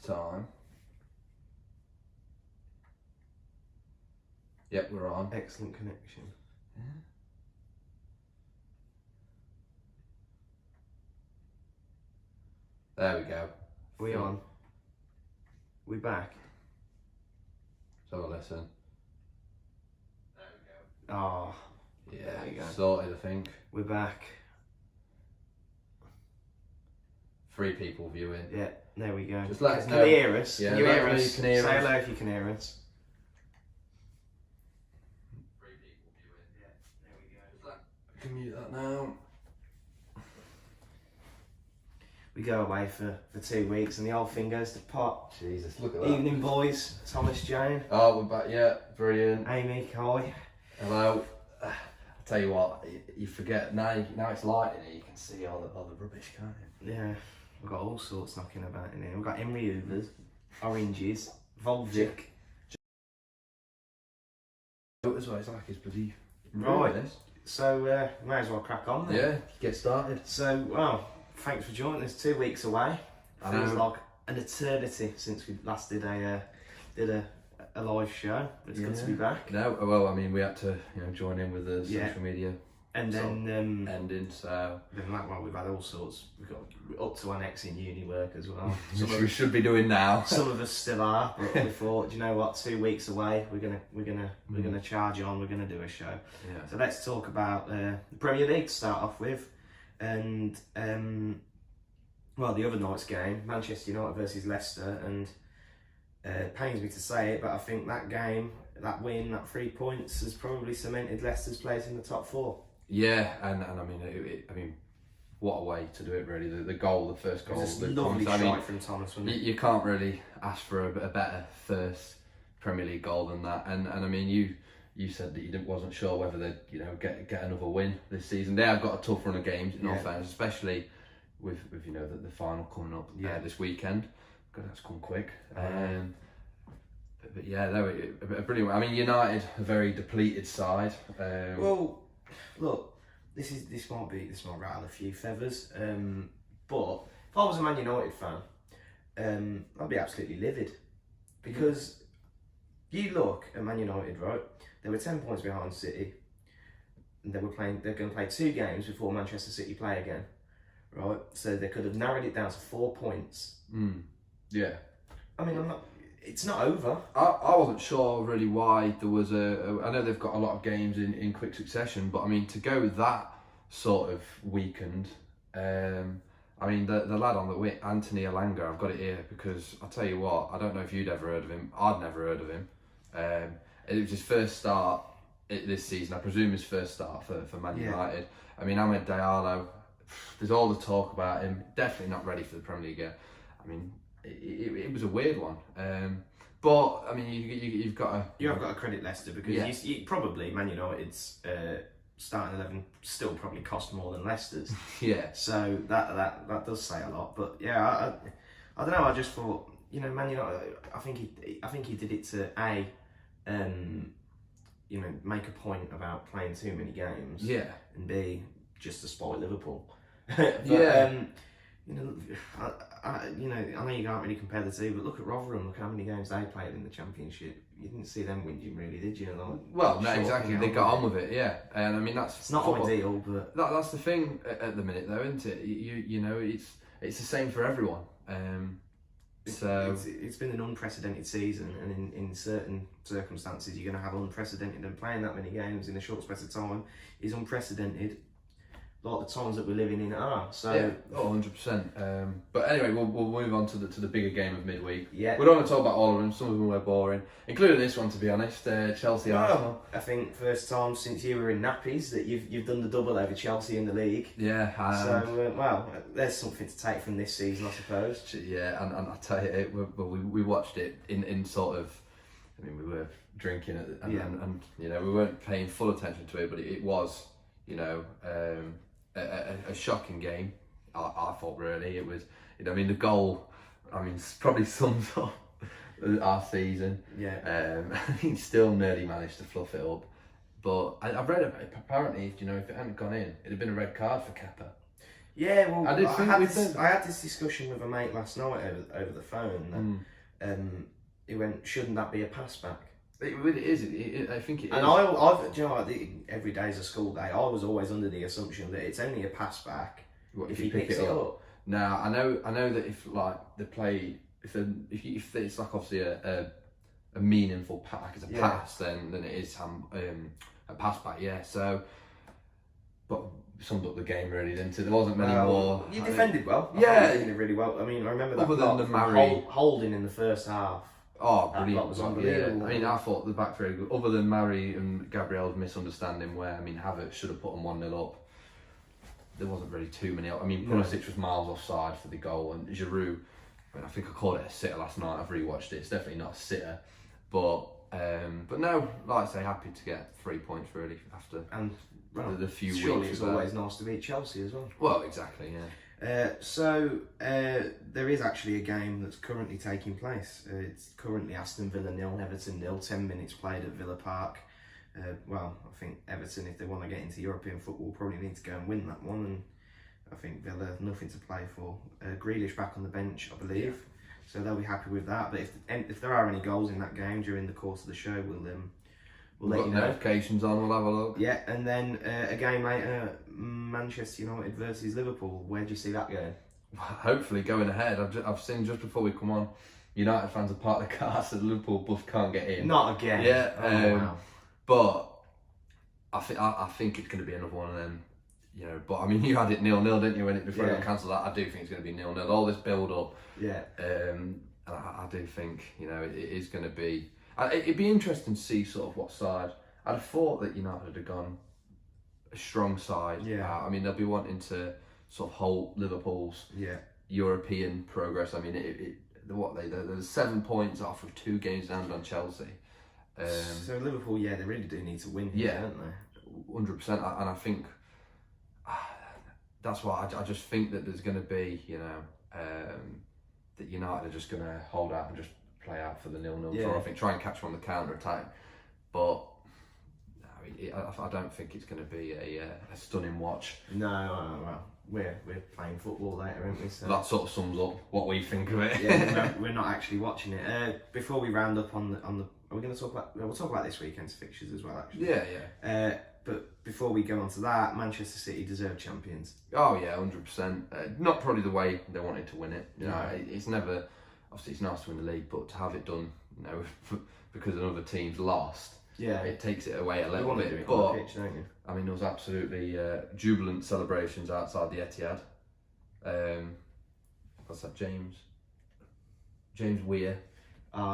time. Yep, we're on. Excellent connection. Yeah. There we go. We on? We back? So listen. There we go. Oh, Yeah, there we go. Sorted, I think. We're back. 3 people viewing. Yeah, there we go. Just let us Can know. you hear us? Yeah, can you let hear us know us? you can hear Say us. hello if you can hear us. 3 people viewing. Yeah, there we go. Just let, I can mute that now. We go away for 2 weeks and the whole thing goes to pot. Jesus, look at that. Evening, boys. Thomas, Jane, Oh, we're back. Yeah, brilliant. Amy, Kai. Hello. I'll tell you what, you forget now it's light in here, you can see all the rubbish, can't you? Yeah, we've got all sorts knocking about in here. We've got Emery Hoovers, oranges, Volvic. As well, it's like it's bloody Right. ruinous. So, may as well crack on then. Yeah, get started. So, well, thanks for joining us. 2 weeks away. I Feels know. like an eternity since we last did a live show. But it's good to be back. No, well, I mean, we had to join in with the social media And then ending, so we've had all sorts. We've got up to our next in uni work as well. which we should be doing now. Some of us still are, but we thought, do you know what? 2 weeks away, we're gonna charge on. We're gonna do a show. Yeah. So let's talk about the Premier League to start off with, and well, the other night's game, Manchester United versus Leicester, and it pains me to say it, but I think that game, that win, that 3 points, has probably cemented Leicester's place in the top 4. Yeah, and I mean, what a way to do it, really. The goal, the first goal. It was a the lovely points. shot from Thomas, wasn't it? You can't really ask for a better first Premier League goal than that. And I mean, you said that you wasn't sure whether they'd get another win this season. They have got a tough run of games in all fairness, especially with the final coming up this weekend. God, that's come quick. But yeah, they were brilliant. I mean, United, a very depleted side. Well, look, this might rattle a few feathers. But if I was a Man United fan, I'd be absolutely livid, because you look at Man United, right? They were 10 points behind City, and they're going to play 2 games before Manchester City play again, right? So they could have narrowed it down to 4 points. Yeah. I mean, it's not over. I wasn't sure really why there was I know they've got a lot of games in quick succession, but I mean, to go that sort of weakened, I mean, the lad on the wing, Anthony Elanga, I've got it here because I'll tell you what, I don't know if you'd ever heard of him. I'd never heard of him. It was his first start this season. I presume his first start for Man United. I mean, Ahmed Diallo, there's all the talk about him. Definitely not ready for the Premier League yet. I mean, it was a weird one. But I mean, you've got to... You have got to credit Leicester, because you probably Man United's starting 11 still probably cost more than Leicester's. Yeah. So that does say a lot. But yeah, I don't know. I just thought, Man United. I think he did it to make a point about playing too many games. Yeah. And B, just to spoil Liverpool. I know you can't really compare the two, but look at Rotherham. Look how many games they played in the Championship. You didn't see them whinging, really, did you? Well, no, exactly. They got on with it, yeah. And I mean, it's not football. ideal, but That's the thing at the minute, though, isn't it? It's the same for everyone. it's been an unprecedented season, and in certain circumstances, you're going to have unprecedented. And playing that many games in a short space of time is unprecedented. Like the times that we're living in are. So yeah, 100%. But anyway, we'll move on to the bigger game of midweek. Yeah, we don't want to talk about all of them. Some of them were boring, including this one, to be honest. Chelsea Arsenal. I think first time since you were in nappies that you've done the double over Chelsea in the league. Yeah. So there's something to take from this season, I suppose. Yeah, and I tell you, we watched it in sort of. I mean, we were drinking and we weren't paying full attention to it, but it was a shocking game. I thought, really, it was. I mean, the goal. I mean, probably sums up our season. Yeah. He still nearly managed to fluff it up, but I've read apparently, if it hadn't gone in, it'd have been a red card for Kepa. Yeah, well, I had this discussion with a mate last night over the phone. That, he went, shouldn't that be a pass back? It really is. I think it is. And I've, do you know what, every day's a school day. I was always under the assumption that it's only a pass back if he picks it up. Now I know that if like they play, if it's like obviously a meaningful pass, like it's a pass, then it is a pass back. Yeah. So, but summed up the game really, didn't it? There wasn't many more. You defended well. Yeah, I defended really well. I mean, I remember that block from Holding in the first half. Oh, brilliant! That was unbelievable. Yeah. I mean, I thought the back three, other than Mari and Gabriel's misunderstanding, where I mean, Havertz should have put them 1-0 up. There wasn't really too many. I mean, Pulisic was miles offside for the goal, and Giroud. I mean, I think I called it a sitter last night. I've rewatched it. It's definitely not a sitter, but no, like I say, happy to get 3 points really after the few weeks. Surely it's always nice to beat Chelsea as well. Well, exactly, yeah. So there is actually a game that's currently taking place. It's currently Aston Villa 0, Everton 0, 10 minutes played at Villa Park. Well, I think Everton, if they want to get into European football, probably need to go and win that one. And I think Villa, nothing to play for. Grealish back on the bench, I believe. Yeah. So they'll be happy with that. But if there are any goals in that game during the course of the show, we'll let you know. Notifications on, we'll have a look. Yeah, and then a game later, Manchester United versus Liverpool. Where do you see that going? Hopefully going ahead. I've seen just before we come on, United fans are parked the car so the Liverpool bus can't get in. Not again. Yeah, wow. But I think it's going to be another one of them. You know, but I mean, you had it 0-0, didn't you? When before it got cancelled, I do think it's going to be 0-0. All this build up. Yeah. And I do think it is going to be. It'd be interesting to see sort of what side. I'd have thought that United had gone a strong side. Yeah. I mean, they'll be wanting to sort of hold Liverpool's European progress. I mean, they're 7 points off of 2 games in hand on Chelsea. So Liverpool, they really do need to win here, don't they? 100%. And I think that's why I just think that there's going to be, that United are just going to hold out and just play out for the 0-0 draw. I think try and catch them on the counter attack, but I don't think it's going to be a stunning watch. No, well, we're playing football later, aren't we? So that sort of sums up what we think of it. Yeah, we're not actually watching it. Before we round up on the, are we going to talk about? We'll talk about this weekend's fixtures as well, actually. Yeah. But before we go on to that, Manchester City deserve champions. Oh yeah, 100%. Not probably the way they wanted to win it. It's never. Obviously, it's nice to win the league, but to have it done, because another team's lost, it takes it away a little bit. Do it on the pitch, don't you? I mean, there was absolutely jubilant celebrations outside the Etihad. What's that, James Weir?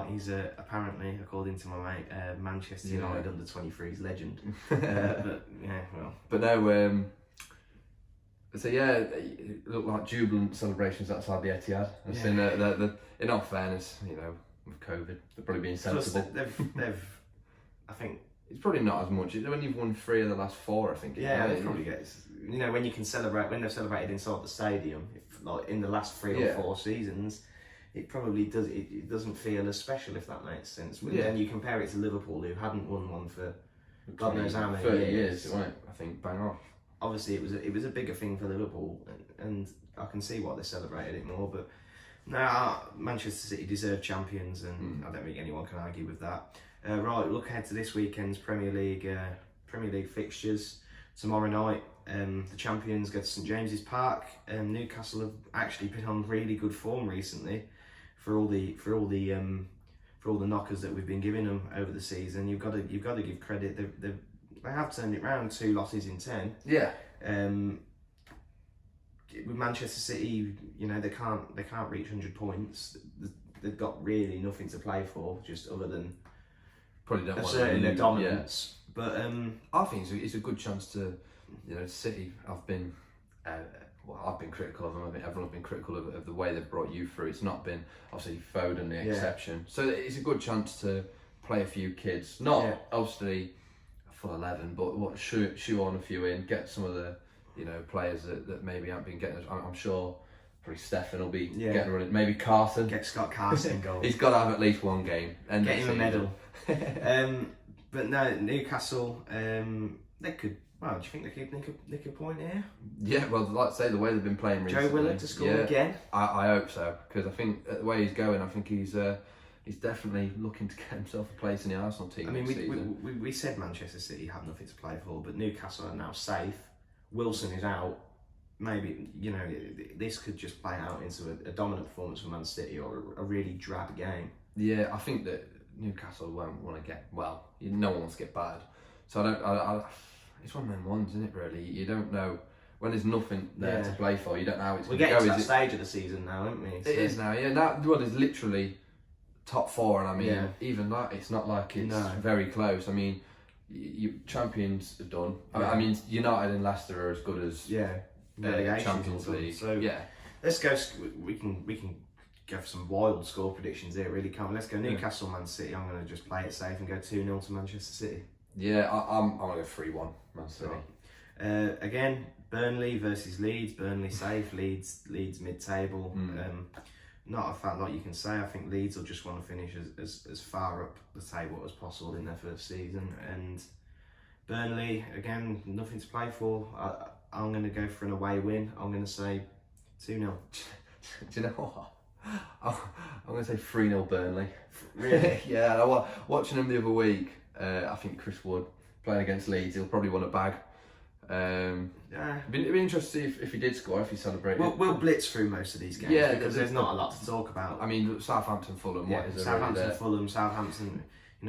He's apparently, according to my mate, Manchester United under 23's legend. But no. So it looked like jubilant celebrations outside the Etihad. I've seen in all fairness, with COVID, they're probably being sensible. They've, I think it's probably not as much. When you've won 3 of the last 4, I think. They probably get. When you can celebrate, when they've celebrated inside the stadium, like in the last 3 or 4 seasons, it probably does. It doesn't feel as special, if that makes sense. Then you compare it to Liverpool, who hadn't won one for God knows how many 30 years. Right, I think bang on. Obviously, it was a bigger thing for Liverpool, and I can see why they celebrated it more. But now Manchester City deserve champions, and I don't think anyone can argue with that. Right, look ahead to this weekend's Premier League fixtures. Tomorrow night, the champions go to St James's Park. Newcastle have actually been on really good form recently, for all the knockers that we've been giving them over the season. You've got to give credit. They have turned it round, 2 losses in 10. Yeah. With Manchester City, they can't reach 100 points. They've got really nothing to play for, just other than probably don't asserting their dominance. Yeah. But I think it's a good chance to, City. I've been critical of them. I think everyone's been critical of the way they've brought you through. It's not been obviously Foden the exception. So it's a good chance to play a few kids. Not obviously full 11, but shoe on a few in, get some of the players that maybe haven't been getting. I'm sure probably Stefan will be getting running. Maybe Carson. Get Scott Carson goal. He's got to have at least one game. Get him a medal. But no, Newcastle. They could Well, do you think they could nick a point here? Yeah, well, like I say, the way they've been playing recently. Joe Willard to score again? I hope so, because I think the way he's going, I think he's definitely looking to get himself a place in the Arsenal team. I mean, next season. we said Manchester City have nothing to play for, but Newcastle are now safe. Wilson is out. Maybe, this could just play out into a dominant performance for Man City or a really drab game. Yeah, I think that Newcastle won't want to get, well, no one wants to get bad. So it's one of them ones, isn't it, really? You don't know, when there's nothing there to play for, you don't know how it's going to go. We're getting to that stage of the season now, aren't we? So it is now, yeah. Now, well, it's literally top four, and I mean, even that, it's not like it's very close. I mean, champions are done. Yeah. I mean, United and Leicester are as good as Champions League. So let's go. We can go for some wild score predictions here, really, can't we? Let's go Newcastle, Man City. I'm going to just play it safe and go 2-0 to Manchester City. Yeah, I'm going to go 3-1 Man City. Again, Burnley versus Leeds. Burnley safe, Leeds mid-table. Not a fat lot you can say. I think Leeds will just want to finish as far up the table as possible in their first season. And Burnley, again, nothing to play for. I'm going to go for an away win. I'm going to say 2-0. Do you know what? I'm going to say 3-0 Burnley. Really? Yeah, watching them the other week, I think Chris Wood playing against Leeds, he'll probably want a bag. It'd be interesting to see if he did score, if he celebrated. We'll blitz through most of these games because there's not a lot to talk about. I mean, Southampton, Fulham, what is Southampton, really Southampton,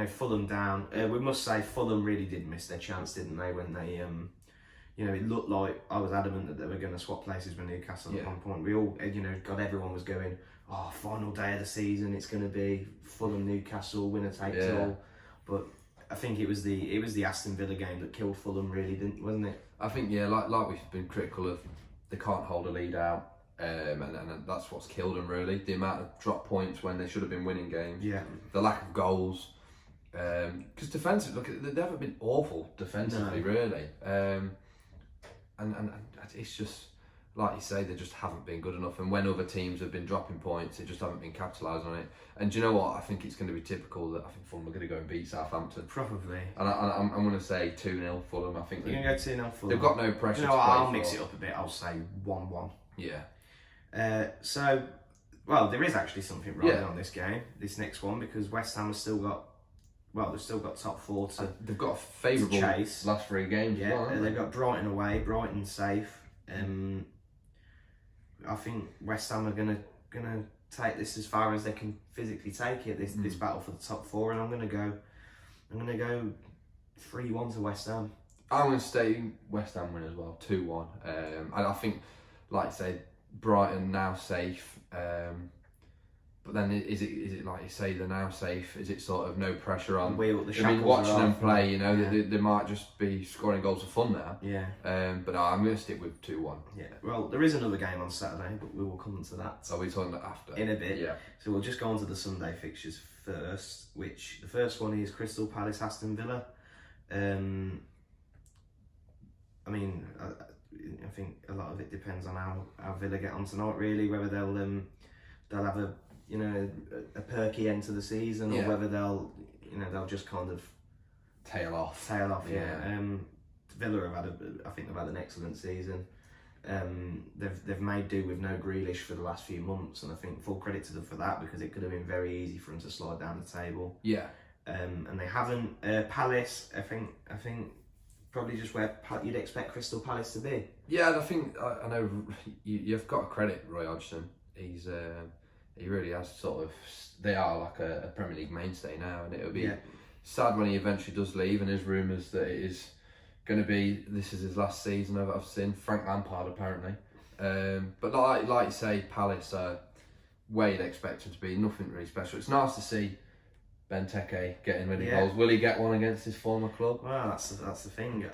Fulham down. We must say Fulham really did miss their chance, didn't they, when they it looked like I was adamant that they were going to swap places with Newcastle at one point. We all, everyone was going, final day of the season, it's going to be Fulham Newcastle, winner takes all. But I think it was the Aston Villa game that killed Fulham, really, wasn't it? I think like we've been critical of, they can't hold a lead out, and that's what's killed them really. The amount of drop points when they should have been winning games. Yeah. The lack of goals. Because defensively, look, they haven't been awful defensively, really. And it's just, like you say, they just haven't been good enough. And when other teams have been dropping points, they just haven't been capitalising on it. And do you know what? I think it's going to be typical that I think Fulham are going to go and beat Southampton. Probably. And I'm going to say 2-0 Fulham. I think you're going to go 2-0 Fulham. They've got no pressure. You know what? I'll mix it up a bit. I'll say 1-1. Yeah. So, well, there is actually something riding on this game, this next one, because West Ham has still got. Well, they've still got top four to. They've got a favourable chase. Last 3 games. Yeah, well, they've got Brighton away, Brighton safe. I think West Ham are gonna take this as far as they can physically take it. This battle for the top 4, and I'm gonna go 3-1 to West Ham. I'm gonna stay West Ham win as well, 2-1. I think, like I say, Brighton now safe. But then is it like you say, they're now safe? Is it sort of no pressure on? Watching them play, they might just be scoring goals for fun now. Yeah. But no, I'm going to stick with 2-1. Yeah. Well, there is another game on Saturday, but we will come to that. Are we talking about after? In a bit. Yeah. So we'll just go on to the Sunday fixtures first, which the first one is Crystal Palace, Aston Villa. I mean, I think a lot of it depends on how Villa get on tonight, really, whether they'll have a perky end to the season, or whether they'll just kind of tail off. Yeah. Villa have had an excellent season. They've made do with no Grealish for the last few months, and I think full credit to them for that, because it could have been very easy for them to slide down the table. Yeah. And they haven't. Palace, I think probably just where you'd expect Crystal Palace to be. Yeah, I think I know you've got to credit Roy Hodgson. He really has they are like a Premier League mainstay now, and it'll be sad when he eventually does leave, and there's rumours that it is going to be, this is his last season I've seen. Frank Lampard apparently. But like you say, Palace are where you'd expect him to be, nothing really special. It's nice to see Benteke getting rid of goals. Will he get one against his former club? Well, that's the thing.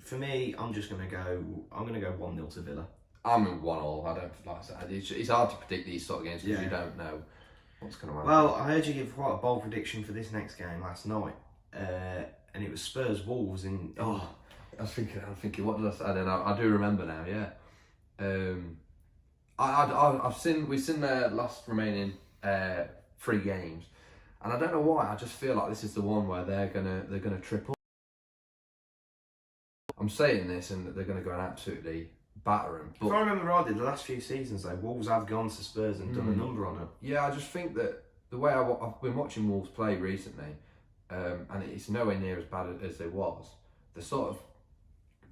For me, I'm going to go 1-0 to Villa. I'm in 1-1. I don't like that. It's hard to predict these sort of games because you don't know what's going to happen. Well, I heard you give quite a bold prediction for this next game last night, and it was Spurs Wolves in. I was thinking, what did I say? I do remember now. Yeah. We've seen their last remaining 3 games, and I don't know why. I just feel like this is the one where they're gonna triple. I'm I'm saying this, and they're going to go and absolutely batter them. But if I remember rightly, the last few seasons though, Wolves have gone to Spurs and done a number on them. Yeah, I just think that the way I've been watching Wolves play recently, and it's nowhere near as bad as it was. They're sort of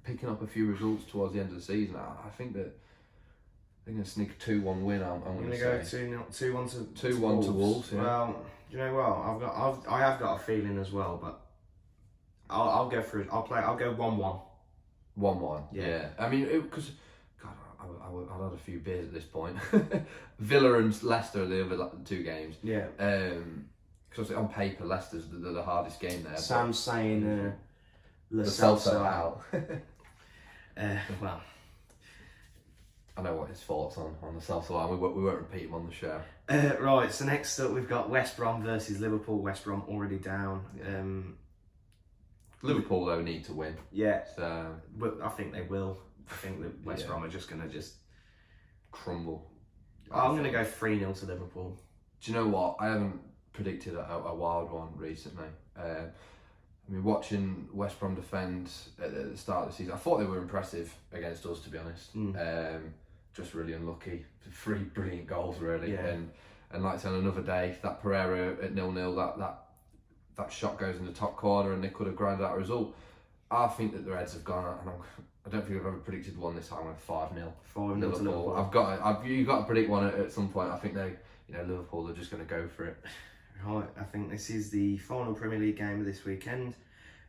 picking up a few results towards the end of the season. I think that they're going to sneak a 2-1 win. I'm going to go say 2-1 to Wolves. Yeah. Well, do you know what? I have got a feeling as well, but I'll go for it. I'll go 1-1. 1-1. Yeah. I mean, because God, I've had a few beers at this point. Villa and Leicester are the other 2 games. Yeah. Because on paper, Leicester's the hardest game there. Sam's saying the Celso out. Well, I know what his thoughts on the Celso line. We won't repeat him on the show. Right. So next up, we've got West Brom versus Liverpool. West Brom already down. Liverpool though need to win. Yeah. So, but I think they will. I think that West Brom are just going to crumble. I'm going to go 3-0 to Liverpool. Do you know what? I haven't predicted a wild one recently. I mean, watching West Brom defend at the start of the season, I thought they were impressive against us, to be honest. Just really unlucky. 3 brilliant goals, really. Yeah. And like I said, on another day, that Pereira at 0-0, that shot goes in the top corner and they could have grinded out a result. I think that the Reds have gone, and I don't think I've ever predicted one this time. I'm 5-0. 5-0 to Liverpool. You've got to predict one at some point. I think Liverpool are just going to go for it. Right, I think this is the final Premier League game of this weekend.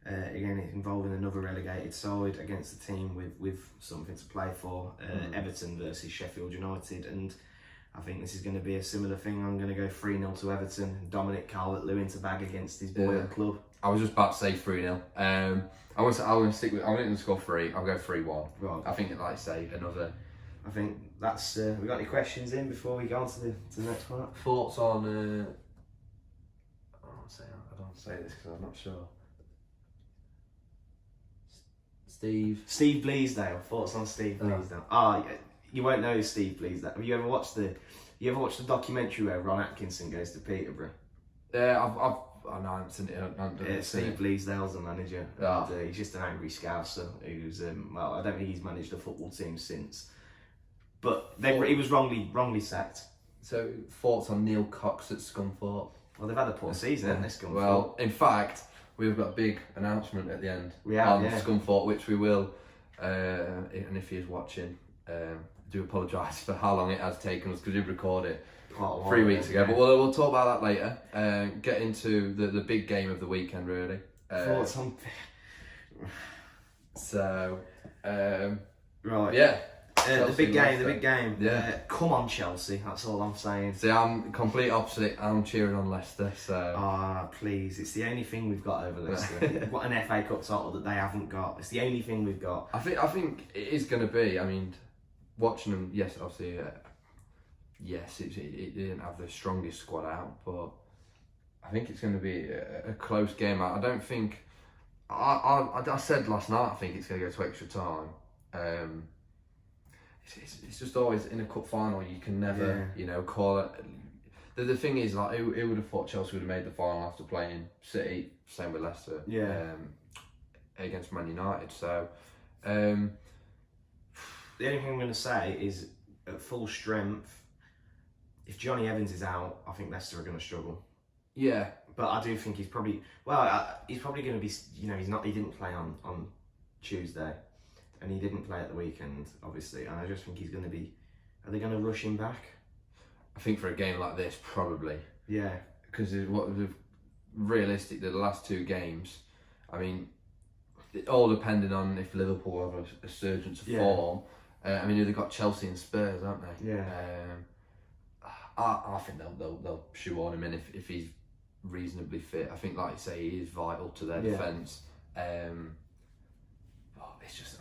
Again, it's involving another relegated side against a team with something to play for. Everton versus Sheffield United, and I think this is going to be a similar thing. I'm going to go 3-0 to Everton. Dominic Calvert-Lewin to bag against his boy at club. I was just about to say 3-0. I want to stick with. I'm going to score 3. I'll go 3-1. Right. I think, like I say, another. I think that's. We got any questions in before we go on to the next part? Thoughts on? I don't say this because I'm not sure. Steve Bleasdale. Thoughts on Steve Bleasdale? You won't know Steve Bleasdale. Have you ever watched the documentary where Ron Atkinson goes to Peterborough? Yeah, I haven't seen it. Steve Bleasdale's the manager. And, he's just an angry Scouser who's I don't think he's managed a football team since. But he was wrongly sacked. So thoughts on Neil Cox at Scunthorpe? Well, they've had a poor season, haven't they, Scunthorpe? Well, in fact, we've got a big announcement at the end on Scunthorpe, which we will, and if he is watching, I do apologise for how long it has taken us because we recorded it 3 weeks ago. But we'll talk about that later. Get into the big game of the weekend, really. Thoughts on... So, right. Yeah. The big game. Yeah. Come on, Chelsea. That's all I'm saying. See, I'm complete opposite. I'm cheering on Leicester. So. Please. It's the only thing we've got over Leicester. What an FA Cup title that they haven't got. It's the only thing we've got. I think it is going to be. I mean, watching them. Yes, obviously. Yes, it didn't have the strongest squad out, but I think it's going to be a close game. I don't think. I said last night. I think it's going to go to extra time. It's just always in a cup final. You can never, call it. The thing is, like, who would have thought Chelsea would have made the final after playing City? Same with Leicester. Yeah. Against Man United. So, the only thing I'm going to say is, at full strength, if Johnny Evans is out, I think Leicester are going to struggle. Yeah. But I do think he's probably going to be. He didn't play on Tuesday. And he didn't play at the weekend, obviously. And I just think he's going to be... Are they going to rush him back? I think for a game like this, probably. Yeah. Because realistically, the last 2 games, I mean, all depending on if Liverpool have a surgence of form. I mean, they've got Chelsea and Spurs, haven't they? Yeah. I think they'll shoehorn him in if he's reasonably fit. I think, like you say, he is vital to their defence. It's just,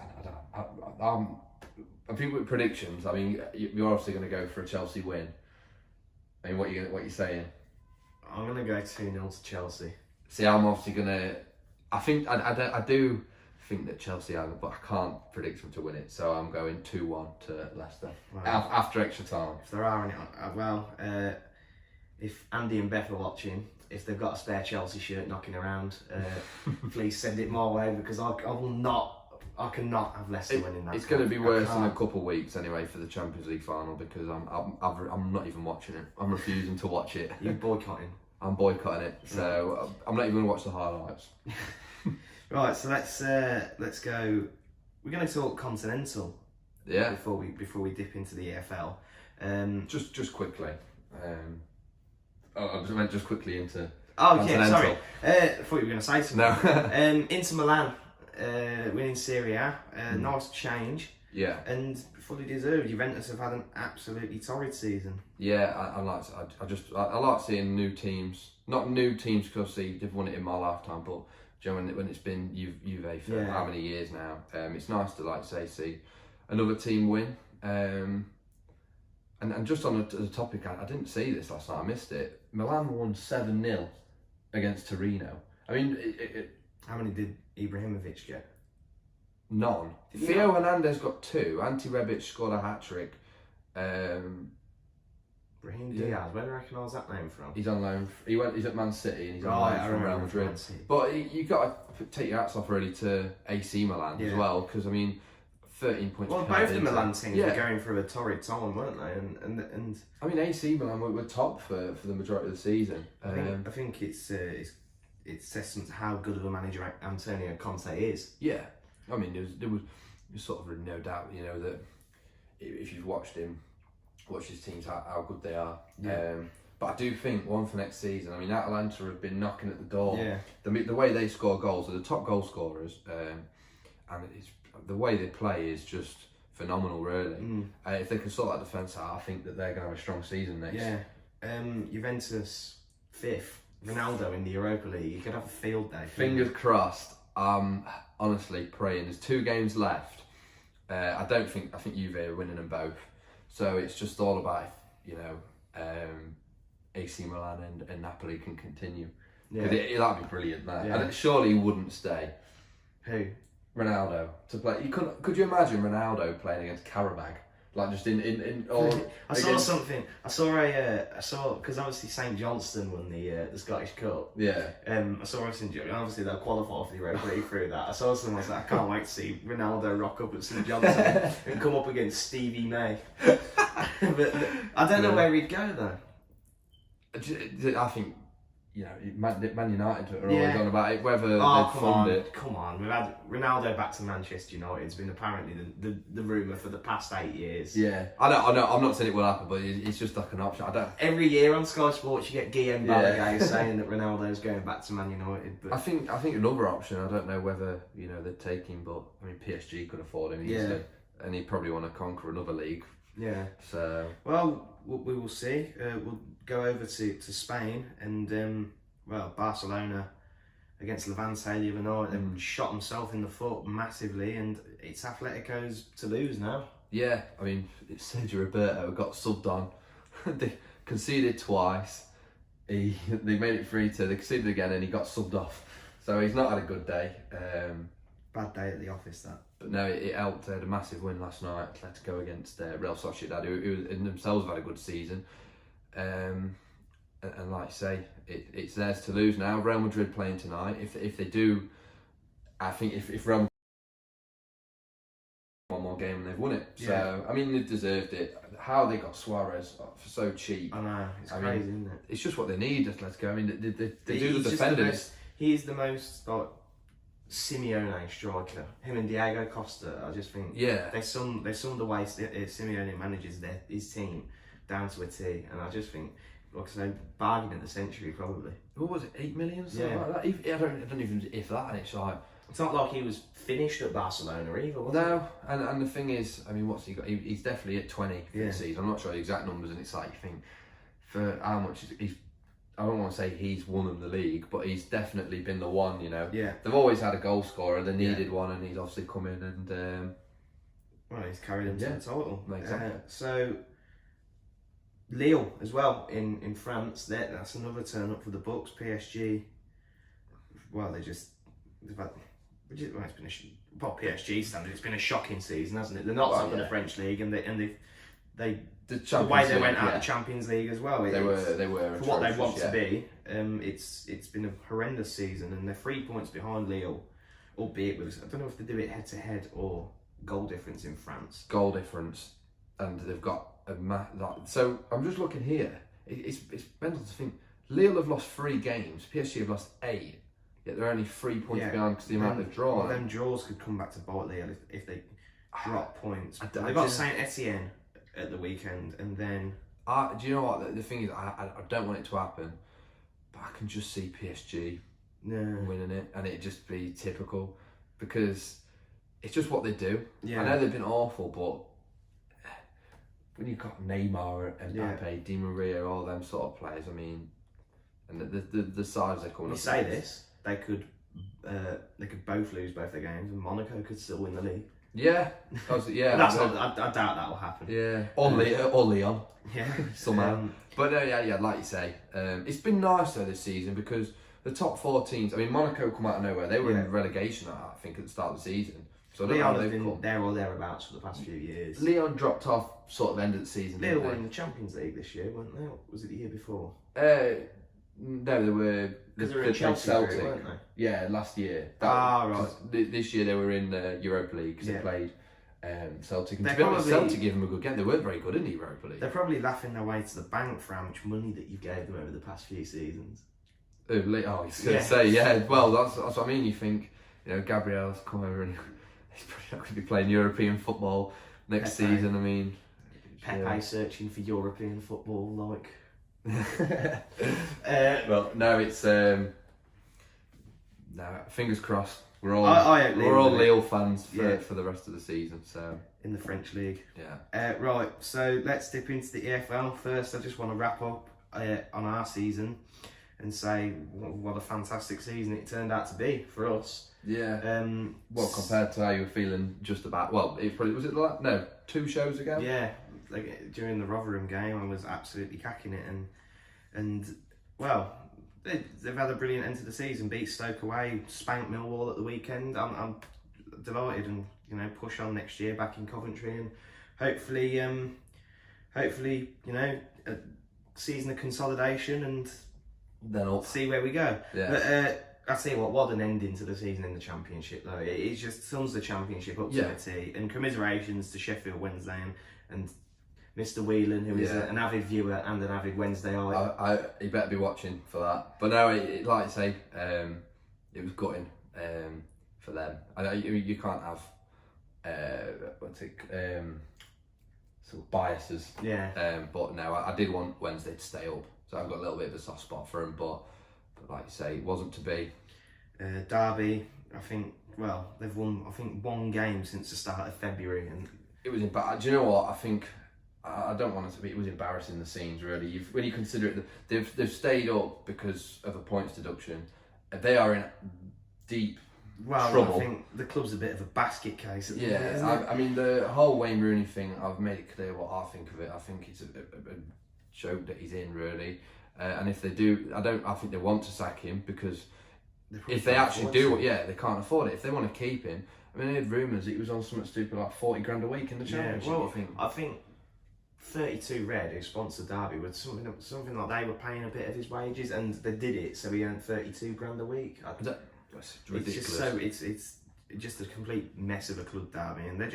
I think with predictions, I mean, you're obviously going to go for a Chelsea win. I mean, what you saying? I'm going to go 2-0 to Chelsea. See, I'm obviously going to... I think, I do think that Chelsea are, but I can't predict them to win it. So I'm going 2-1 to Leicester. Right. After extra time. If there are any... if Andy and Beth are watching, if they've got a spare Chelsea shirt knocking around, please send it my way, because I will not I cannot have Leicester winning that. It's going to be worse in a couple of weeks anyway for the Champions League final because I'm not even watching it. I'm refusing to watch it. You're boycotting. I'm boycotting it, so I'm not even going to watch the highlights. Right, so let's go. We're going to talk continental. Yeah. Before we dip into the EFL. Just quickly. I meant just quickly into. Oh yeah, sorry. I thought you were going to say something. No. Inter Milan winning Serie A. Nice change. Yeah. And fully deserved. Juventus have had an absolutely torrid season. Yeah, I like seeing new teams. Not new teams because obviously they've won it in my lifetime, but you know, when it's been Juve for how many years now, it's nice to see another team win. And just on the topic, I didn't see this last night. I missed it. Milan won 7-0 against Torino. I mean, how many did Ibrahimovic get? None. Theo Hernandez got 2. Ante Rebic scored a hat trick. Brahim Diaz. Where do I recognise that name from? He's on loan. He's at Man City and he's on loan from Real Madrid. But you got to take your hats off really to AC Milan as well, because I mean, 13 points. Well, both the Milan teams were going through a torrid time, weren't they? And I mean, AC Milan were top for the majority of the season. I think it's testament to how good of a manager Antonio Conte is. Yeah, I mean, there was sort of no doubt, you know, that if you've watched his teams, how good they are. Yeah. But I do think one for next season. I mean, Atalanta have been knocking at the door. Yeah. The way they score goals, they're the top goal scorers, and the way they play is just phenomenal, really. If they can sort that defence out, I think that they're going to have a strong season next. Yeah. Juventus 5th. Ronaldo in the Europa League. You could have a field day. Fingers crossed. Honestly praying. There's 2 games left. I think Juve are winning them both. So it's just all about, you know, AC Milan and Napoli can continue. Because that'd be brilliant. And surely he wouldn't stay. Who? Ronaldo to play. Could you imagine Ronaldo playing against Karabag? Like just in or I saw something. I saw because obviously St Johnstone won the Scottish Cup. Yeah. I saw obviously they'll qualify for the Europa League through that. I saw something. I was like, I can't wait to see Ronaldo rock up at St Johnstone and come up against Stevie May. But I don't know where he'd go though. I think, you know, Man United are always on about it, whether they'd fund it. Come on, we've had Ronaldo back to Manchester United. It's been apparently the rumour for the past 8 years. Yeah, I know. I'm not saying it will happen, but it's just like an option. Every year on Sky Sports, you get Guillaume Balaguer saying that Ronaldo's going back to Man United. But I think another option. I don't know whether they're taking, but I mean PSG could afford him. And he'd probably want to conquer another league. Yeah. So well, we will see. We'll go over to Spain and Barcelona against Levante the other night. They've shot himself in the foot massively, and it's Atletico's to lose now. Yeah, I mean, it's Sergio Roberto got subbed on. They conceded twice. They made it 3-2. They conceded again, and he got subbed off. So he's not had a good day. Bad day at the office, that. But no, it helped. They had a massive win last night. Atletico against Real Sociedad, who in themselves have had a good season. And like I say, it's theirs to lose now. Real Madrid playing tonight. If they do, I think if Real Madrid one more game and they've won it. So I mean, they've deserved it. How they got Suarez for so cheap. I know, it's crazy, isn't it? It's just what they need. Atletico. I mean, they do the defenders. He's the most Simeone striker. Him and Diego Costa. I just think they sum the way Simeone manages his team down to a T, and I just think, like I say, bargain of the century probably. What was it, 8 million? Something like that. I don't even if that. And it's like, it's not like he was finished at Barcelona either, was no, and the thing is, I mean, what's he got? He's definitely at 20 for the season. I'm not sure the exact numbers, and it's like, you think, for how much he's, I don't want to say he's won them the league, but he's definitely been the one, you know. Yeah. They've always had a goal scorer, they needed one, and he's obviously come in and... well, he's carried them to the title. Exactly. So, Lille as well in France, that's another turn up for the books. PSG, well, they've had... it's been PSG standard. It's been a shocking season, hasn't it? They're not top of the French league, and the way they went out of the Champions League as well. They were for what they want to be. It's been a horrendous season, and they're 3 points behind Lille albeit with, I don't know if they do it head to head or goal difference in France. Goal difference, and they've got so I'm just looking here. It's mental to think. Lille have lost 3 games. PSG have lost 8. Yet they're only 3 points behind because the amount they've drawn. Well, them draws could come back to bite Lille if they drop points. They've got Saint Etienne at the weekend, and then. Do you know what the thing is? I don't want it to happen, but I can just see PSG winning it, and it'd just be typical because it's just what they do. Yeah. I know they've been awful, but when you've got Neymar and Mbappe, Di Maria, all them sort of players, I mean, and the sides they're coming up. You say this, they could both lose both their games, and Monaco could still win the league. Yeah, I doubt that will happen. Yeah, or Leon. Yeah, somehow. But no, like you say, it's been nice though this season because the top 4 teams. I mean, Monaco come out of nowhere. They were in relegation, I think, at the start of the season. So Leon has been there or thereabouts for the past few years. Leon dropped off sort of end of the season. They were in the Champions League this year, weren't they? Or was it the year before? No, they were. Because they were in Chelsea, Celtic, weren't they? Yeah, last year. Right. This year they were in Europa League because they played Celtic. And to be probably, honest, Celtic gave them a good game. They weren't very good in the Europa League. They're probably laughing their way to the bank for how much money that you gave them over the past few seasons. Oh, I was going to say, well, that's what I mean. You think, Gabriel's come over and he's probably not going to be playing European football next season. I mean, Pepe searching for European football, like. Well, no, it's no. Fingers crossed. We're all Lille fans for the rest of the season. So in the French league, yeah. Right. So let's dip into the EFL first. I just want to wrap up on our season and say what a fantastic season it turned out to be for us. Yeah. Well, compared to how you were feeling just about, it probably was it 2 shows ago. Yeah. Like during the Rotherham game, I was absolutely cacking it, and well, they've had a brilliant end to the season. Beat Stoke away, spanked Millwall at the weekend. I'm delighted, and push on next year back in Coventry, and hopefully a season of consolidation, and then up. See where we go. Yeah. But I tell you what an ending to the season in the Championship though. It just sums the Championship up to a T. And commiserations to Sheffield Wednesday and Mr. Whelan, who is an avid viewer and an avid Wednesdayite. He better be watching for that. But no, like I say, it was gutting for them. I know you can't have sort of biases. Yeah. But no, I did want Wednesday to stay up, so I've got a little bit of a soft spot for him. But like you say, it wasn't to be. Derby, I think. Well, they've won. I think 1 game since the start of February, and it was embarrassing. Do you know what? I think I don't want it to be. It was embarrassing, the scenes really. When you consider it, they've stayed up because of a points deduction. They are in deep trouble. I think the club's a bit of a basket case. At the minute, isn't it? I mean, the whole Wayne Rooney thing. I've made it clear what I think of it. I think it's a joke that he's in, really. And if they do, I think they want to sack him because if they actually do, they can't afford it. If they want to keep him, I mean, I heard rumours that he was on something stupid like 40 grand a week in the Championship. Well, I think 32 Red, who sponsored Derby, was something like they were paying a bit of his wages, and they did it, so he earned 32 grand a week. That's ridiculous. It's just a complete mess of a club, Derby, and I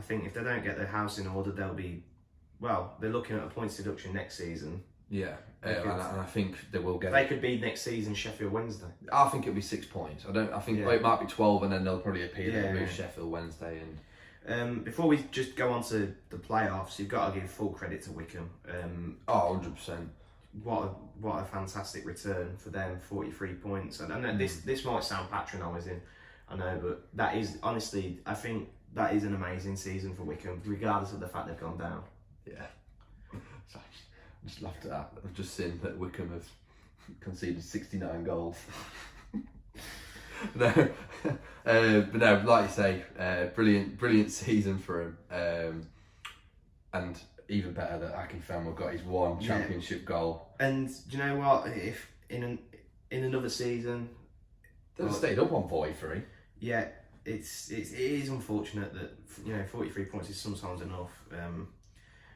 think if they don't get their house in order, they're looking at a points deduction next season. Yeah, and I think they will get. They could be next season Sheffield Wednesday. I think it'll be 6 points. I think it might be 12, and then they'll probably appeal and move Sheffield Wednesday. And before we just go on to the playoffs, you've got to give full credit to Wickham. 100%. What a fantastic return for them, 43 points. And I know this might sound patronising, I know, but that is honestly, I think that is an amazing season for Wickham, regardless of the fact they've gone down. Yeah. I just laughed at that. I've just seen that Wickham have conceded 69 goals. But no, like you say, brilliant season for him. And even better that Akinfenwa got his 1 Championship goal. And do you know what? If in another season, they've stayed up on 43. Yeah, it is unfortunate that 43 points is sometimes enough.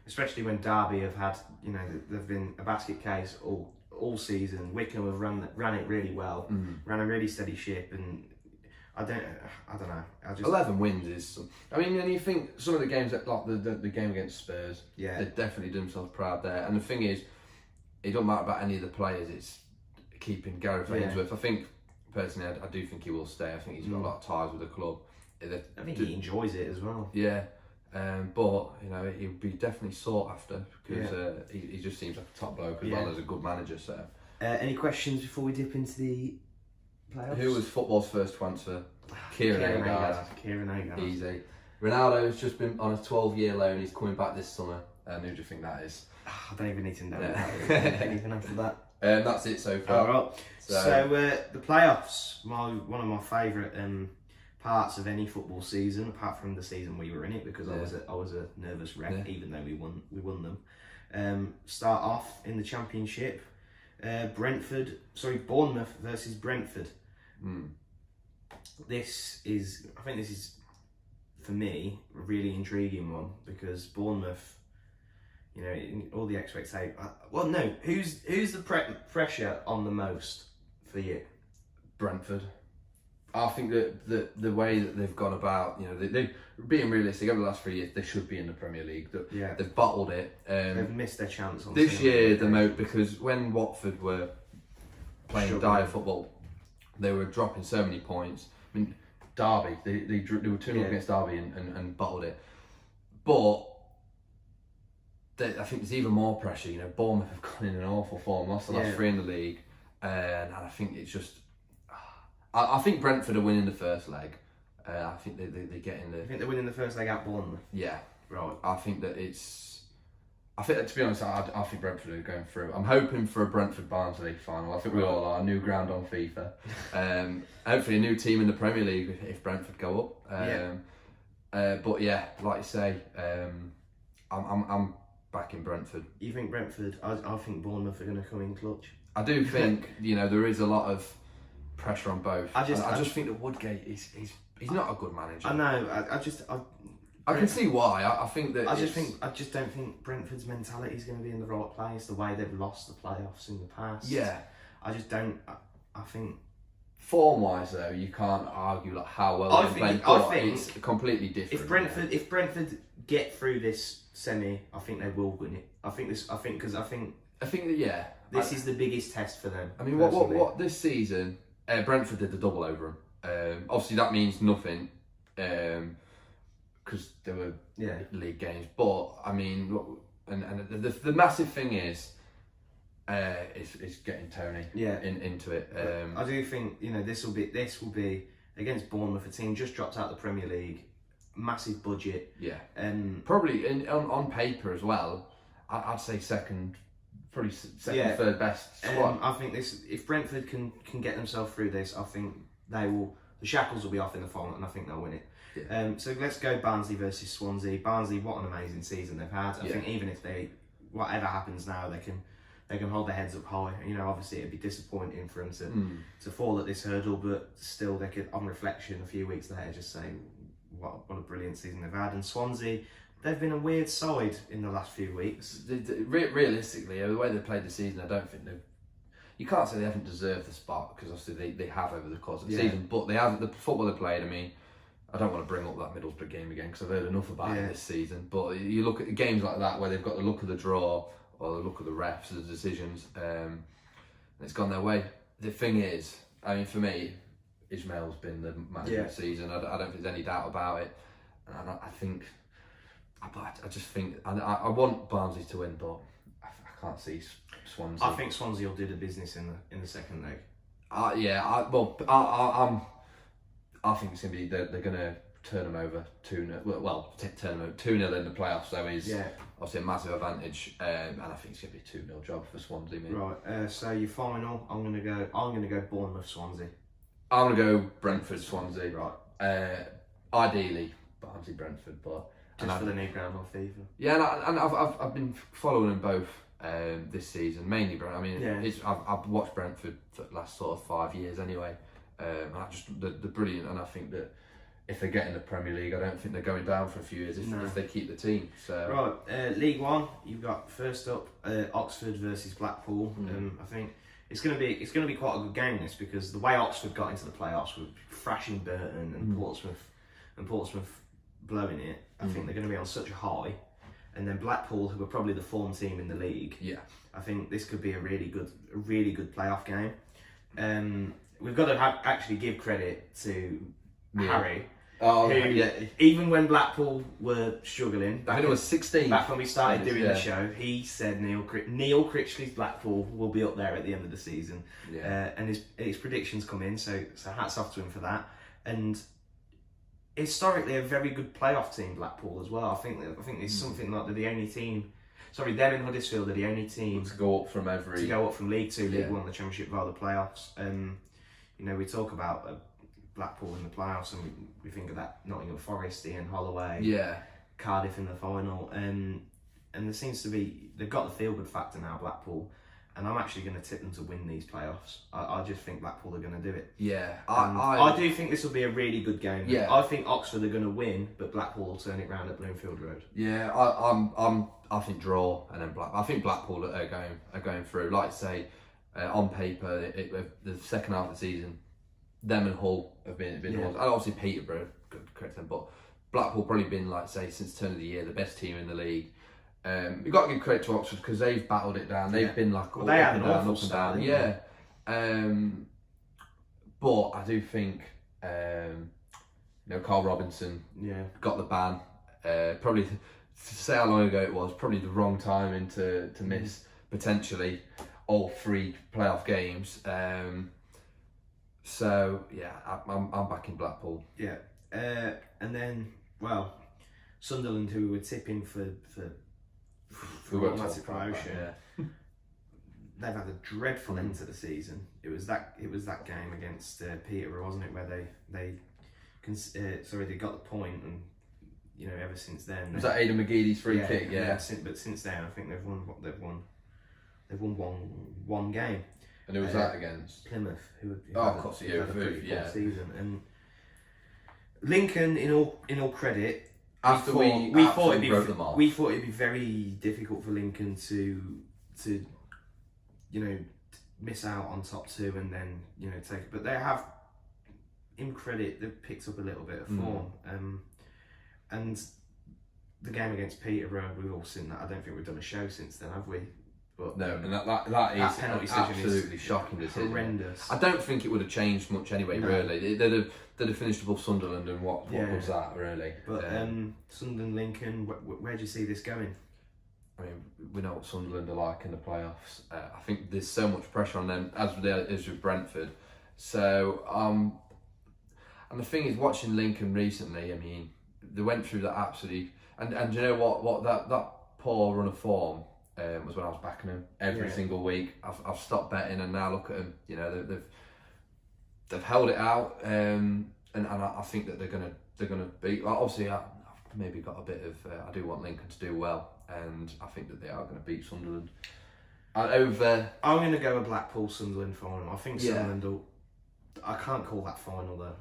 Especially when Derby have had, they've been a basket case all season. Wickham have ran it really well, ran a really steady ship, and I don't know. 11 wins is. I mean, and you think some of the games that like the game against Spurs, Yeah. they definitely did themselves proud there. And the thing is, it don't matter about any of the players. It's keeping Gareth Ainsworth. I think personally, I do think he will stay. I think he's got a lot of ties with the club. I think he enjoys it as well. Yeah. But you know, he'll be definitely sought after because he just seems like a top bloke as well as a good manager. So, any questions before we dip into the playoffs? Who was football's first transfer? Kieran Agard. Kieran Agard. Easy. Ronaldo's just been on a 12-year loan. He's coming back this summer. Who do you think that is? I don't even need to know anything after that. That's it so far. All right. So the playoffs, one of my favourite parts of any football season, apart from the season we were in it, because I was a nervous wreck, even though we won them. Start off in the Championship, Bournemouth versus Brentford. This is for me a really intriguing one because Bournemouth, you know, all the expectation. Who's the pressure on the most for you? Brentford. I think that the way that they've gone about, you know, they being realistic over the last 3 years, they should be in the Premier League. They've bottled it. They've missed their chance on this year because when Watford were playing dire football, they were dropping so many points. I mean, Derby, they were 2-0 against Derby and bottled it. But I think there's even more pressure. You know, Bournemouth have gone in an awful form, lost the last 3 in the league, and I think it's just. I think Brentford are winning the first leg. I think they get in the. I think they're winning the first leg at Bournemouth. Yeah, right. I think that it's. I think that, to be honest, I think Brentford are going through. I'm hoping for a Brentford-Barnsley final. I think we all are. New ground on FIFA. Hopefully a new team in the Premier League if Brentford go up. But yeah, like you say, I'm backing Brentford. You think Brentford? I think Bournemouth are going to come in clutch. I do think you know there is a lot of pressure on both. I just think that Woodgate he's not a good manager. I know. I can see why. I think that I just don't think Brentford's mentality is going to be in the right place. The way they've lost the playoffs in the past. Yeah. I just don't. I think form-wise though, you can't argue like how well they're playing. I think it's completely different. If Brentford get through this semi, I think they will win it. I think that this is the biggest test for them. I mean, what this season? Brentford did the double over them. Obviously, that means nothing because there were league games. But I mean, and the massive thing is getting Tony into it. I do think this will be against Bournemouth, a team just dropped out of the Premier League, massive budget. Yeah, probably on paper as well. I'd say second. Probably second, third best squad. I think if Brentford can get themselves through this, I think they will. The shackles will be off in the final, and I think they'll win it. Yeah. So let's go Barnsley versus Swansea. Barnsley, what an amazing season they've had. I think even if whatever happens now, they can hold their heads up high. You know, obviously it'd be disappointing for them to fall at this hurdle, but still they could, on reflection, a few weeks later, just say what a brilliant season they've had. And Swansea. They've been a weird side in the last few weeks. Realistically, the way they played the season, I don't think they've. You can't say they haven't deserved the spot because obviously they have over the course of the season. But they have the football they played. I mean, I don't want to bring up that Middlesbrough game again because I've heard enough about it this season. But you look at games like that where they've got the look of the draw or the look of the refs, the decisions, and it's gone their way. The thing is, I mean, for me, Ismail's been the manager of the season. I don't think there's any doubt about it. And I think. I just think I want Barnsley to win, but I can't see Swansea. I think Swansea will do the business in the second leg. I think it's gonna be they're gonna turn them over 2-0. Well, turn them over 2-0 in the playoffs. So is obviously a massive advantage, and I think it's gonna be a 2-0 job for Swansea. Maybe. Right. So your final, I'm gonna go Bournemouth Swansea. I'm gonna go Brentford Swansea. Right. Ideally Barnsley Brentford, but. Just for the new ground on FIFA. Yeah, and I've been following them both this season, mainly Brentford. I mean, I've watched Brentford for the last sort of 5 years anyway, and they're brilliant. And I think that if they get in the Premier League, I don't think they're going down for a few years if they keep the team. So League One, you've got first up Oxford versus Blackpool. I think it's going to be quite a good game, this, because the way Oxford got into the playoffs with thrashing Burton and Portsmouth blowing it, I think they're going to be on such a high. And then Blackpool, who are probably the form team in the league, I think this could be a really good playoff game. We've got to actually give credit to Harry. Oh, Even when Blackpool were struggling, I think it was 16. Back when we started doing the show, he said Neil Critchley's Blackpool will be up there at the end of the season. And his predictions come in, so hats off to him for that. And historically, a very good playoff team, Blackpool, as well. I think it's something like they're the only team. Sorry, them in Huddersfield are the only team to go up from League Two, League One, the Championship via the playoffs. We talk about Blackpool in the playoffs, and we think of that Nottingham Forest, Ian Holloway, Cardiff in the final, and there seems to be, they've got the feel-good factor now, Blackpool, and I'm actually going to tip them to win these playoffs. I just think Blackpool are going to do it. I do think this will be a really good game. I think Oxford are going to win, but Blackpool will turn it round at Bloomfield Road. I think draw, and then I think Blackpool are going through. Like I say, on paper, the second half of the season, them and Hull have been Hull, and obviously Peterborough, correct them, but Blackpool probably been, like say, since turn of the year, the best team in the league. You've got to give credit to Oxford because they've battled it down. They've been like they had an awful start. But I do think Carl Robinson got the ban. Probably, to say how long ago it was, probably the wrong timing to miss potentially all 3 playoff games. I'm backing Blackpool. And then Sunderland, who were tipping for automatic promotion, they've had a dreadful end to the season. It was that game against Peterborough, wasn't it, where they got the point, and ever since then. Was that Aidan McGeady's free kick? But since then, I think they've won one game. And who was that against? Plymouth, who of course, had a pretty full season. And Lincoln, in all credit, we thought it'd be very difficult for Lincoln to miss out on top 2 and then take it. But they have, in credit, they've picked up a little bit of form. And the game against Peterborough, we've all seen that. I don't think we've done a show since then, have we? But no, and that is penalty absolutely shocking decision. Horrendous. I don't think it would have changed much anyway. No. Really, they'd have finished above Sunderland, and what was that really? But Sunderland, Lincoln, where do you see this going? I mean, we know what Sunderland are like in the playoffs. I think there's so much pressure on them, as there is with Brentford. So, and the thing is, watching Lincoln recently, I mean, they went through that absolutely, and you know what that poor run of form. Was when I was backing them every single week. I've stopped betting, and now look at them. They've held it out, and I think that they're gonna beat. Well, obviously, I've maybe got a bit of. I do want Lincoln to do well, and I think that they are going to beat Sunderland. I'm going to go a Blackpool Sunderland final. I think Sunderland will. I can't call that final though,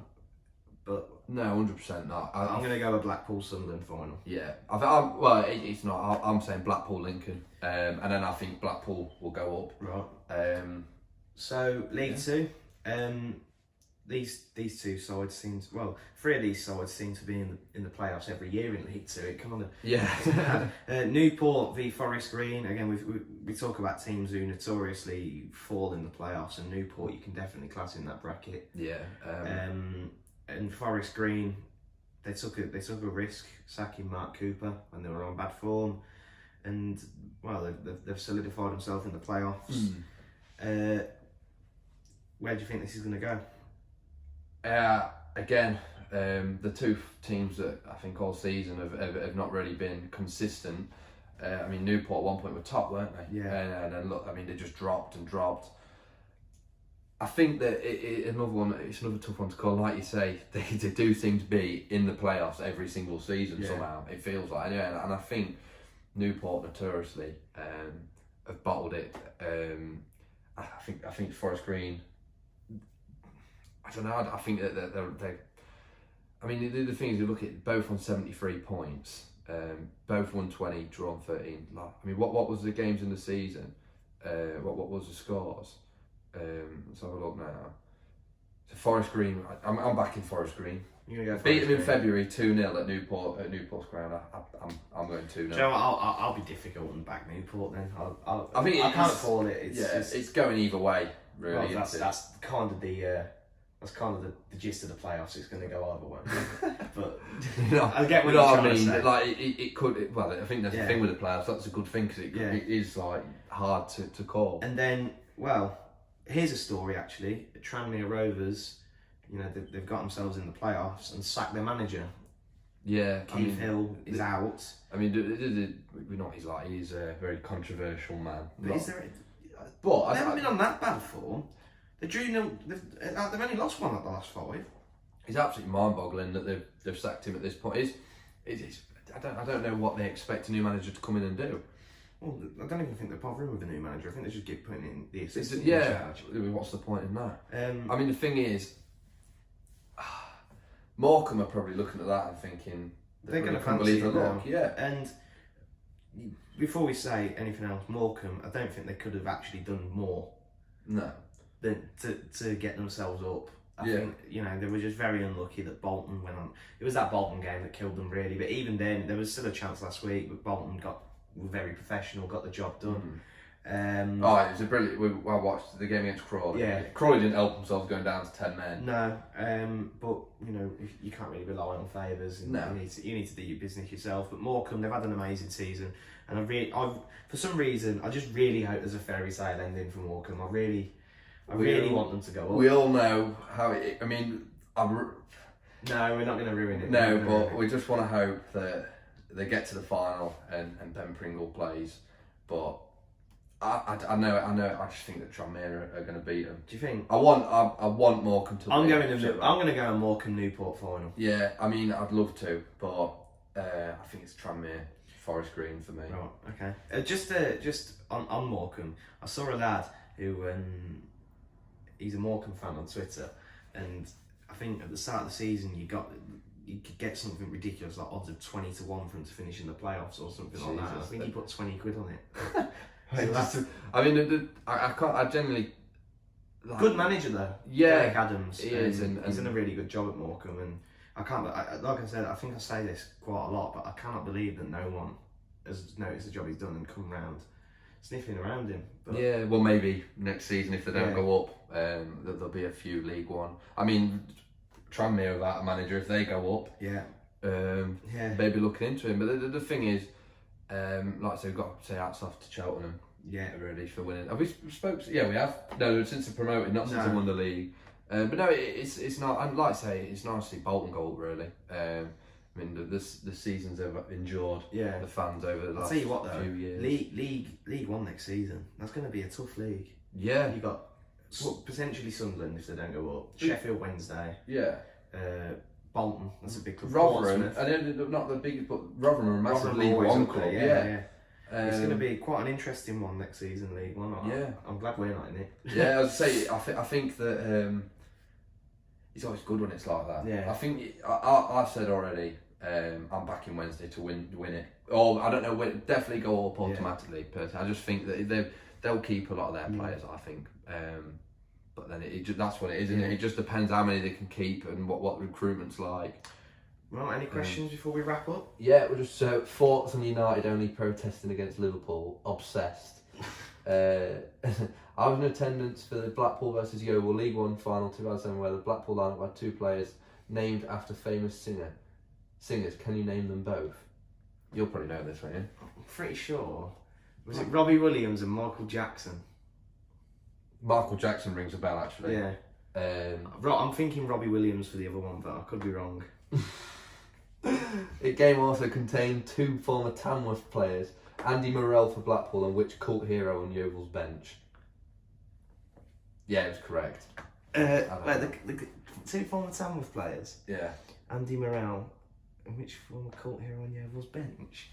but. No, 100% not. I'm going to go a Blackpool Sunderland final. Yeah, it's not. I'm saying Blackpool Lincoln, and then I think Blackpool will go up. Right. So League Two, these two sides three of these sides seem to be in the playoffs every year in League Two. It kind of Newport v Forest Green. Again, we talk about teams who notoriously fall in the playoffs, and Newport you can definitely class in that bracket. And Forest Green, they took a risk sacking Mark Cooper when they were on bad form, and they've solidified themselves in the playoffs. Where do you think this is going to go? Again, the two teams that I think all season have not really been consistent. I mean, Newport at one point were top, weren't they? Yeah. And then look, I mean, they just dropped. I think that it's another tough one to call. Like you say, they do seem to be in the playoffs every single season somehow. It feels like, anyway, and I think Newport notoriously have bottled it. I think Forest Green. I don't know. I think that they. I mean, the thing is, you look at both on 73 points, both won 20, drawn 13. I mean, what was the games in the season? What was the scores? Let's have a look now. So Forest Green. I'm back in Forest Green. You're gonna go Beat them in Forest February 2-0 at Newport's ground. I'm going 2-0. Green. Joe, I'll be difficult and back Newport then. I think I can't call it. It's going either way, really. Well, that's kind of the gist of the playoffs. It's going to go either way. But I get what you're trying to say. Like it could. Well, I think that's the thing with the playoffs. That's a good thing because it is like hard to call. And then, well, here's a story actually. Tranmere Rovers, you know, they've got themselves in the playoffs and sacked their manager. Yeah, Keith Hill is out. I mean, we know he's a very controversial man. But is there? But they haven't been on that bad form. They've only lost one at the last 5. It's absolutely mind-boggling that they've sacked him at this point. I don't know what they expect a new manager to come in and do. Well, I don't even think they're bothering with a new manager. I think they just keep putting in the assistant in charge. What's the point in that? I mean, the thing is, Morecambe are probably looking at that and thinking they're going to fancy it now. Yeah. And before we say anything else, Morecambe, I don't think they could have actually done more. No. Than to get themselves up. I think, you know, they were just very unlucky that Bolton went on. It was that Bolton game that killed them, really. But even then, there was still a chance last week. But Bolton were very professional, got the job done. It was a brilliant. I watched the game against Crawley. Yeah, Crawley didn't help themselves going down to 10 men. No, but you know, you can't really rely on favours. No, you need to do your business yourself. But Morecambe, they've had an amazing season, and I've for some reason, I just really hope there's a fairy tale ending for Morecambe. I really want them to go up. We all know how it. I mean, no, we're not going to ruin it. No, but we just want to hope that they get to the final and Ben Pringle plays. But I know. I just think that Tranmere are going to beat them. Do you think? I want Morecambe to. I'm going to go on Morecambe Newport final. Yeah, I mean, I'd love to, but I think it's Tranmere Forest Green for me. Right. Okay. Just on Morecambe, I saw a lad who he's a Morecambe fan on Twitter, and I think at the start of the season you could get something ridiculous like odds of 20 to 1 for him to finish in the playoffs or something like that. I think he put 20 quid on it. I mean, I can't. I generally good manager though. Yeah, Derek Adams. He is, and he's done a really good job at Morecambe. And I can't. Like I said, I think I say this quite a lot, but I cannot believe that no one has noticed the job he's done and come round sniffing around him. But yeah, well, maybe next season if they don't go up, there'll be a few League One. I mean, Tranmere without a manager, if they go up, maybe looking into him. But the thing is, like I said, we've got to say hats off to Cheltenham. Yeah, really for winning. Have we spoke? Yeah, we have. No, since they promoted, not since they won the league. But no, it's not. And like I say, it's nice to see Bolton go up, really. I mean, the seasons have endured the fans over the last few years. League One next season. That's going to be a tough league. Yeah. You got potentially Sunderland if they don't go up. Sheffield Wednesday. Yeah. Bolton. That's a big club. Rotherham. And not the biggest, but Rotherham are a massive League One club. Yeah. It's going to be quite an interesting one next season, League One. I'm glad we're not in it. Yeah, I'd say I think that it's always good when it's like that. Yeah. I think I've said already. I'm back in Wednesday to win it. Or I don't know, definitely go up automatically. Personally, I just think that they'll keep a lot of their players. I think, but then that's what it is, isn't it? It just depends how many they can keep and what recruitment's like. Well, any questions before we wrap up? Yeah, we're just thoughts on United only protesting against Liverpool. Obsessed. I was in attendance for the Blackpool versus Yeovil League One final 2007, where the Blackpool lineup had 2 players named after famous singers. Can you name them both? You'll probably know this, won't you? I'm pretty sure. Was it Robbie Williams and Michael Jackson? Michael Jackson rings a bell, actually. Yeah. I'm thinking Robbie Williams for the other one, but I could be wrong. The game also contained 2 former Tamworth players, Andy Morrell for Blackpool and which cult hero on Yeovil's bench? Yeah, it was correct. The 2 former Tamworth players? Yeah. Andy Morrell and which former cult hero on Yeovil's bench?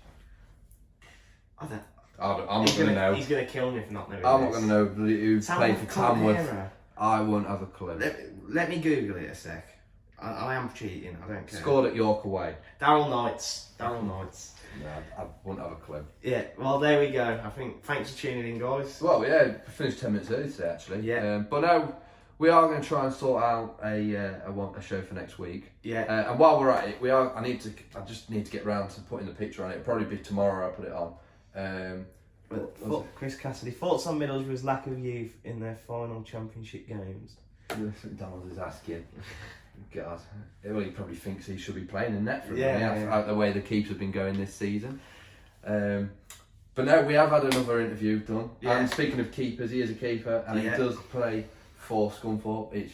I'm not going to know. He's going to kill me if not knowing. I'm not going to know who played for Tamworth. Hero. I won't have a clue. Let me Google it a sec. I am cheating, I don't care. Scored at York away. Daryl Knights. No, I wouldn't have a clue. Yeah, well, there we go. I think thanks for tuning in, guys. Well, yeah, we finished 10 minutes early today, actually. Yeah. But now we are going to try and sort out a show for next week. Yeah. And while we're at it, I just need to get round to putting the picture on it. It'll probably be tomorrow I'll put it on. Chris Cassidy, thoughts on Middlesbrough's lack of youth in their final championship games? Donald is asking. God, well, he probably thinks he should be playing in net for Yeah. the way the keeps have been going this season. But no, we have had another interview done. Yeah. And speaking of keepers, he is a keeper and he does play for Scunthorpe. It's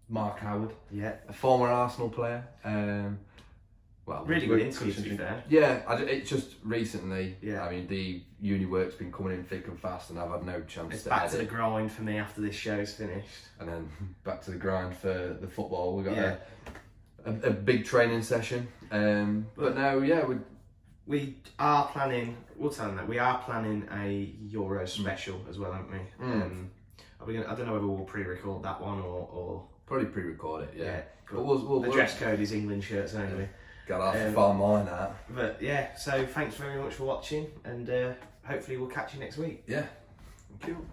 Mark Howard, a former Arsenal player. Really good interview, to be fair. Yeah, it's just recently. Yeah. I mean, the uni work's been coming in thick and fast, and I've had no chance. It's to back edit. to the grind for me after this show's finished. And then back to the grind for the football. We've got Yeah. a big training session. But now, we are planning. We'll tell them that we are planning a Euro special as well, aren't we? Are we gonna, I don't know whether we'll pre-record that one or probably pre-record it. Yeah. But we'll the dress code is England shirts only. Got to farm mine out. But yeah, so thanks very much for watching, and hopefully we'll catch you next week. Yeah. Thank you.